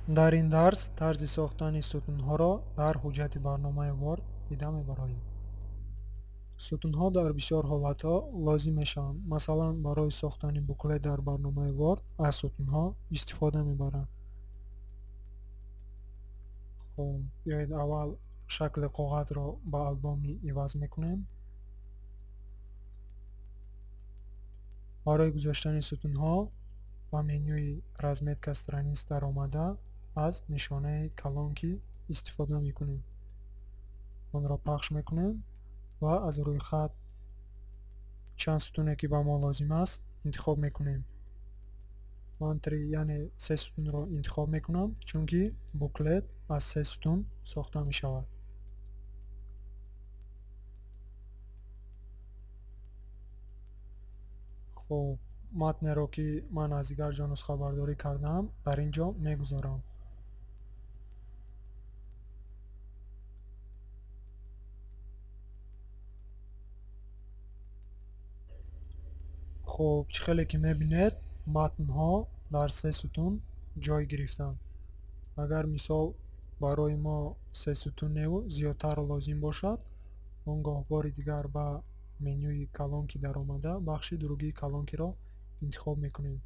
дар ин дарс тарзи сохтани сутунҳоро дар ҳуҷҷати барномаи Word дида мебароем. Сутунҳо дар бисёр ҳолатҳо лозим мешаванд. Масалан, барои сохтани буклет дар барномаи Word аз сутунҳо истифода мебаранд. хуб, биёед аввал шакли коғазро ба албоми иваз мекунем. барои гузоштани сутунҳо ба менюи разметка страниц даромада аз нишонаи калонки истифода мекунем. онро пахш мекунем ва аз рӯйхат чанд сутуне ки ба мо лозим аст интихоб мекунем. ман яъне 3 сутунро интихоб мекунам, чунки буклет аз 3 сутун сохта мешавад. хуб, матнеро ки ман аз дигар ҷо нусхабардорӣ кардам дар ин ҷо мегузорам. хуб, чӣ хеле ки мебинед матнҳо дар 3 сутун ҷой гирифтанд. агар мисол барои мо 3 сутуневу зиёдтар лозим бошад, он гоҳ бори дигар ба менюи калонки даромада бахши дуругии калонкиро интихоб мекунем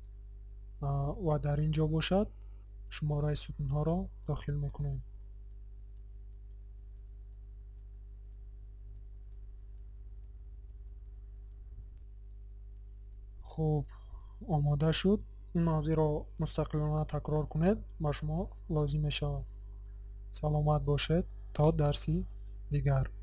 ва дар ин ҷо бошад шумораи сутунҳоро дохил мекунем. хуб, омода шуд. ин мавзеъро мустақилона такрор кунед, ба шумо лозим мешавад. саломат бошед то дарси дигар.